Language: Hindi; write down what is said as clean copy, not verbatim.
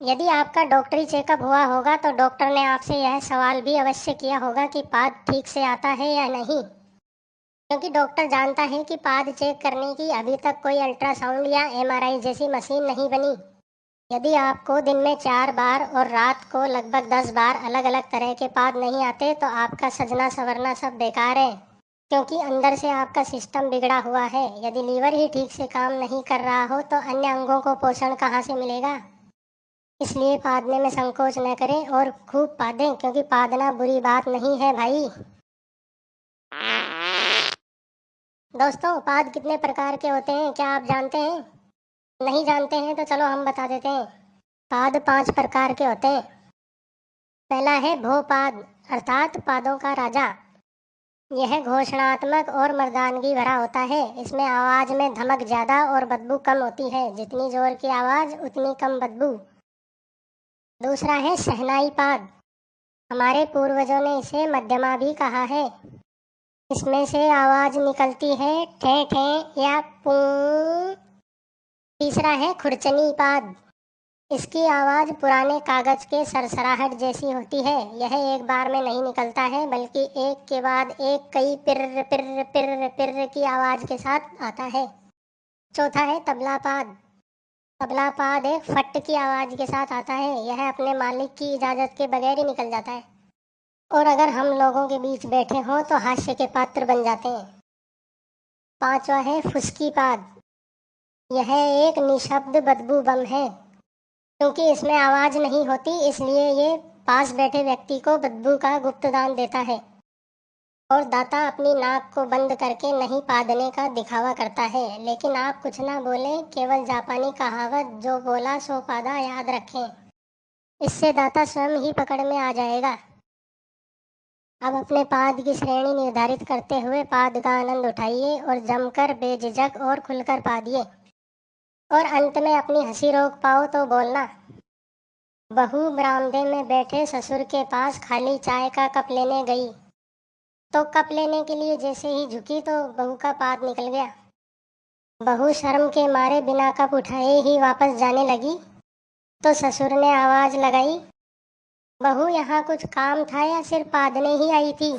यदि आपका डॉक्टरी चेकअप हुआ होगा तो डॉक्टर ने आपसे यह सवाल भी अवश्य किया होगा कि पाद ठीक से आता है या नहीं, क्योंकि डॉक्टर जानता है कि पाद चेक करने की अभी तक कोई अल्ट्रासाउंड या एमआरआई जैसी मशीन नहीं बनी। यदि आपको दिन में 4 बार और रात को लगभग 10 बार अलग अलग तरह के पाद नहीं आते तो आपका सजना संवरना सब बेकार है, क्योंकि अंदर से आपका सिस्टम बिगड़ा हुआ है। यदि लीवर ही ठीक से काम नहीं कर रहा हो तो अन्य अंगों को पोषण कहाँ से मिलेगा। इसलिए पादने में संकोच न करें और खूब पादें, क्योंकि पादना बुरी बात नहीं है भाई। दोस्तों, पाद कितने प्रकार के होते हैं क्या आप जानते हैं? नहीं जानते हैं तो चलो हम बता देते हैं। पाद 5 प्रकार के होते हैं। पहला है भोपाद, अर्थात पादों का राजा। यह घोषणात्मक और मर्दानगी भरा होता है। इसमें आवाज में धमक ज्यादा और बदबू कम होती है। जितनी जोर की आवाज उतनी कम बदबू। दूसरा है शहनाई पाद। हमारे पूर्वजों ने इसे मध्यमा भी कहा है। इसमें से आवाज निकलती है ठे ठे या पू। तीसरा है खुरचनी पाद। इसकी आवाज पुराने कागज के सरसराहट जैसी होती है। यह एक बार में नहीं निकलता है, बल्कि एक के बाद एक कई पिर्र पिर्र पिर्र पिर्र की आवाज के साथ आता है। चौथा है तबला पाद। तबला पाद एक फट की आवाज के साथ आता है। यह अपने मालिक की इजाजत के बगैर ही निकल जाता है, और अगर हम लोगों के बीच बैठे हों तो हास्य के पात्र बन जाते हैं। पांचवा है फुसकी पाद। यह एक निशब्द बदबू बम है। क्योंकि इसमें आवाज नहीं होती, इसलिए ये पास बैठे व्यक्ति को बदबू का गुप्त दान देता है, और दाता अपनी नाक को बंद करके नहीं पादने का दिखावा करता है। लेकिन आप कुछ ना बोलें, केवल जापानी कहावत जो बोला सो पादा याद रखें। इससे दाता स्वयं ही पकड़ में आ जाएगा। अब अपने पाद की श्रेणी निर्धारित करते हुए पाद का आनंद उठाइए और जमकर बेझिझक और खुलकर पादिए। और अंत में अपनी हंसी रोक पाओ तो बोलना। बहू बरामदे में बैठे ससुर के पास खाली चाय का कप लेने गई, तो कप लेने के लिए जैसे ही झुकी तो बहू का पाद निकल गया। बहू शर्म के मारे बिना कप उठाए ही वापस जाने लगी, तो ससुर ने आवाज लगाई, बहू यहाँ कुछ काम था या सिर्फ पादने ही आई थी?